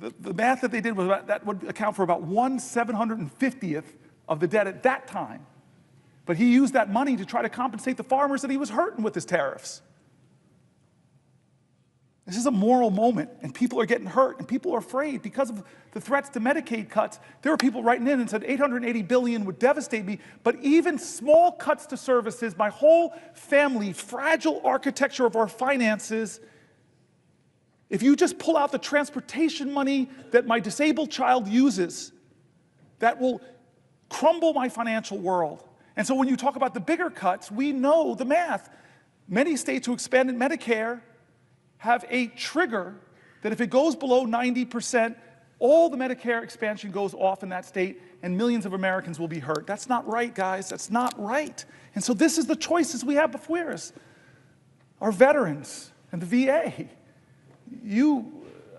the math that they did was that would account for about 1/750th of the debt at that time. But he used that money to try to compensate the farmers that he was hurting with his tariffs. This is a moral moment, and people are getting hurt, and people are afraid because of the threats to Medicaid cuts. There were people writing in and said $880 billion would devastate me, but even small cuts to services, my whole family, fragile architecture of our finances, if you just pull out the transportation money that my disabled child uses, that will crumble my financial world. And so when you talk about the bigger cuts, we know the math. Many states who expanded Medicare have a trigger that if it goes below 90%, all the Medicare expansion goes off in that state and millions of Americans will be hurt. That's not right, guys. That's not right. And so this is the choices we have before us. Our veterans and the VA.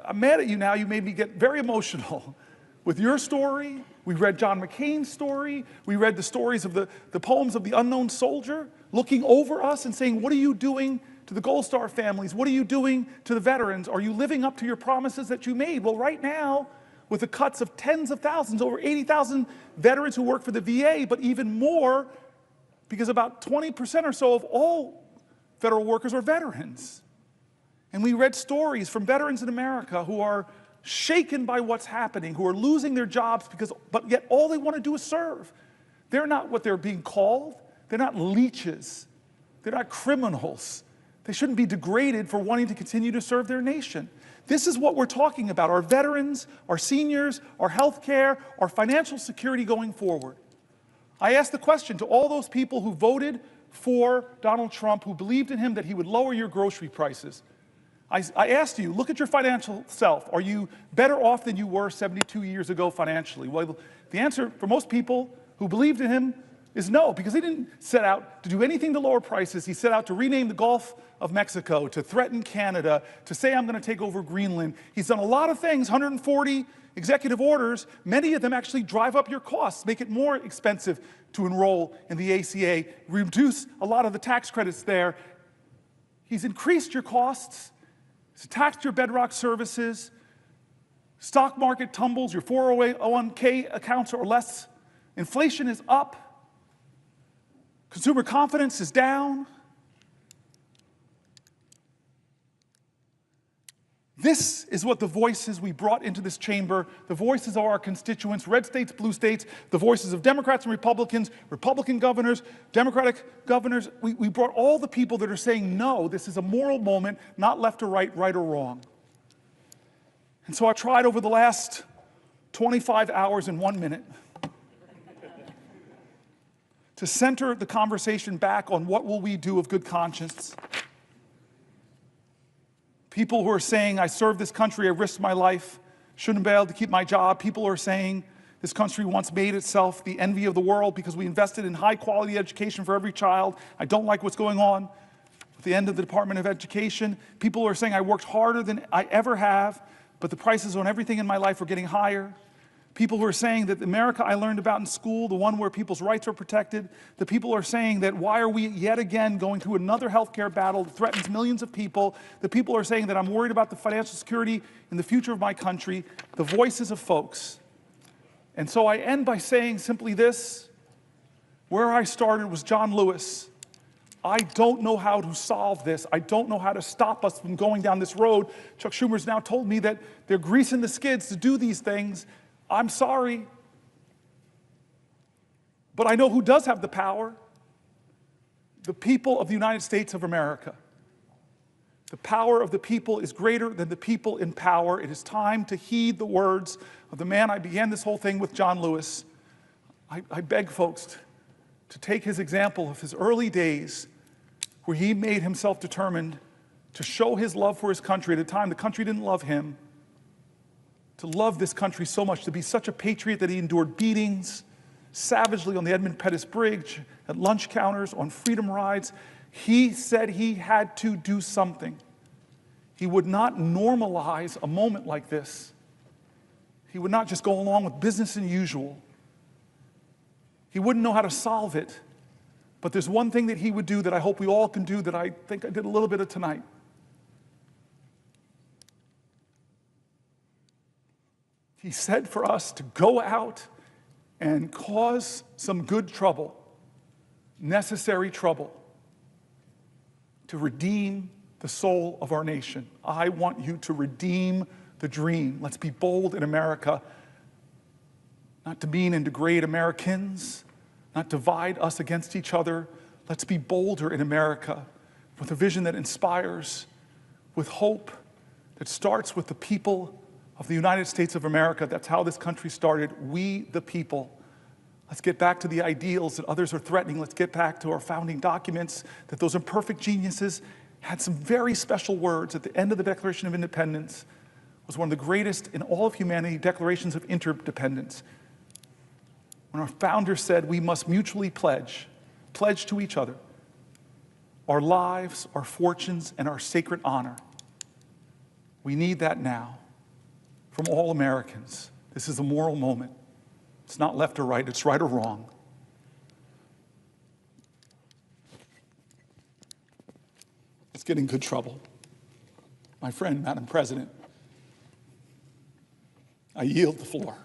I'm mad at you now. You made me get very emotional with your story. We read John McCain's story. We read the stories of the poems of the unknown soldier looking over us and saying, what are you doing to the Gold Star families? What are you doing to the veterans? Are you living up to your promises that you made? Well, right now, with the cuts of tens of thousands, over 80,000 veterans who work for the VA, but even more, because about 20% or so of all federal workers are veterans. And we read stories from veterans in America who are shaken by what's happening, who are losing their jobs but yet all they want to do is serve. They're not what they're being called. They're not leeches. They're not criminals. They shouldn't be degraded for wanting to continue to serve their nation. This is what we're talking about, our veterans, our seniors, our health care, our financial security going forward. I asked the question to all those people who voted for Donald Trump, who believed in him that he would lower your grocery prices. I asked you, look at your financial self. Are you better off than you were 72 years ago financially? Well, the answer for most people who believed in him is no, because he didn't set out to do anything to lower prices. He set out to rename the Gulf of Mexico, to threaten Canada, to say I'm going to take over Greenland. He's done a lot of things, 140 executive orders. Many of them actually drive up your costs, make it more expensive to enroll in the ACA, reduce a lot of the tax credits there. He's increased your costs. He's taxed your bedrock services. Stock market tumbles, your 401k accounts are less. Inflation is up. Consumer confidence is down. This is what the voices we brought into this chamber, the voices of our constituents, red states, blue states, the voices of Democrats and Republicans, Republican governors, Democratic governors. We brought all the people that are saying, no, this is a moral moment, not left or right, right or wrong. And so I tried over the last 25 hours and 1 minute to center the conversation back on what will we do of good conscience. People who are saying, I serve this country, I risked my life, shouldn't be able to keep my job. People who are saying, this country once made itself the envy of the world because we invested in high quality education for every child. I don't like what's going on at the end of the Department of Education. People who are saying, I worked harder than I ever have, but the prices on everything in my life are getting higher. People who are saying that the America I learned about in school, the one where people's rights are protected, the people are saying that why are we yet again going through another healthcare battle that threatens millions of people, the people are saying that I'm worried about the financial security and the future of my country, the voices of folks. And so I end by saying simply this, where I started was John Lewis. I don't know how to solve this. I don't know how to stop us from going down this road. Chuck Schumer's now told me that they're greasing the skids to do these things. I'm sorry, but I know who does have the power. The people of the United States of America. The power of the people is greater than the people in power. It is time to heed the words of the man I began this whole thing with, John Lewis. I beg folks to take his example of his early days where he made himself determined to show his love for his country at a time the country didn't love him. To love this country so much, to be such a patriot that he endured beatings savagely on the Edmund Pettus Bridge, at lunch counters, on freedom rides. He said he had to do something. He would not normalize a moment like this. He would not just go along with business as usual. He wouldn't know how to solve it. But there's one thing that he would do that I hope we all can do that I think I did a little bit of tonight. He said for us to go out and cause some good trouble, necessary trouble, to redeem the soul of our nation. I want you to redeem the dream. Let's be bold in America, not demean and degrade Americans, not divide us against each other. Let's be bolder in America with a vision that inspires, with hope that starts with the people of the United States of America. That's how this country started. We, the people. Let's get back to the ideals that others are threatening. Let's get back to our founding documents, that those imperfect geniuses had some very special words at the end of the Declaration of Independence. It was one of the greatest in all of humanity declarations of interdependence. When our founder said we must mutually pledge to each other our lives, our fortunes, and our sacred honor. We need that now from all Americans. This is a moral moment. It's not left or right, it's right or wrong. Let's get in good trouble. My friend, Madam President, I yield the floor.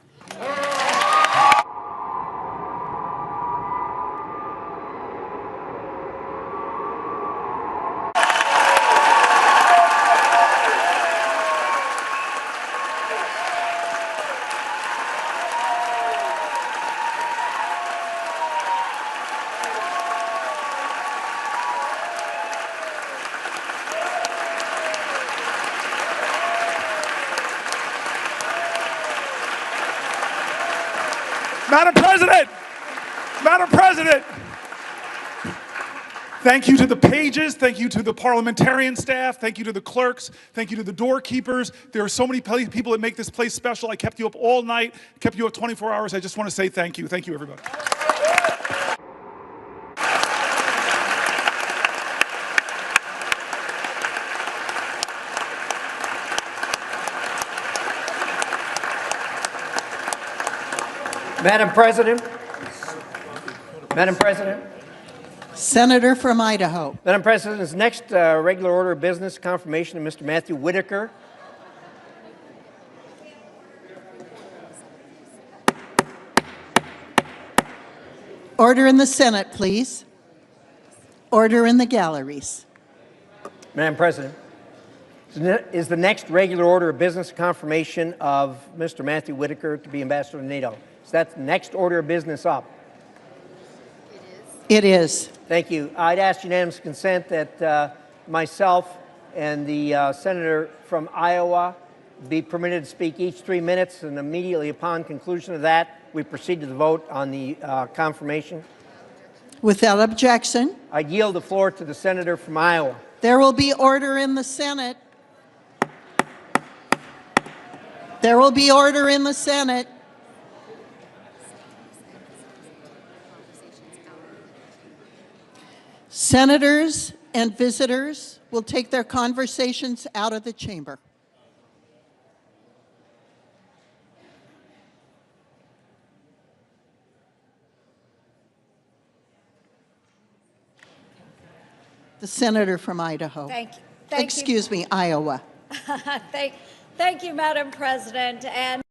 Madam President, thank you to the pages, thank you to the parliamentarian staff, thank you to the clerks, thank you to the doorkeepers. There are so many people that make this place special. I kept you up all night, kept you up 24 hours. I just want to say thank you. Thank you, everybody. Madam President. Madam President. Senator from Idaho. Madam President, this next regular order of business, confirmation of Mr. Matthew Whitaker. Order in the Senate, please. Order in the galleries. Madam President, is the next regular order of business confirmation of Mr. Matthew Whitaker to be ambassador to NATO? So that's the next order of business up. It is. Thank you. I'd ask unanimous consent that myself and the senator from Iowa be permitted to speak each 3 minutes, and immediately upon conclusion of that, we proceed to the vote on the confirmation. Without objection. I yield the floor to the senator from Iowa. There will be order in the Senate. There will be order in the Senate. Senators and visitors will take their conversations out of the chamber. The senator from Idaho. Thank you. Excuse me, Iowa. Thank you, Madam President. And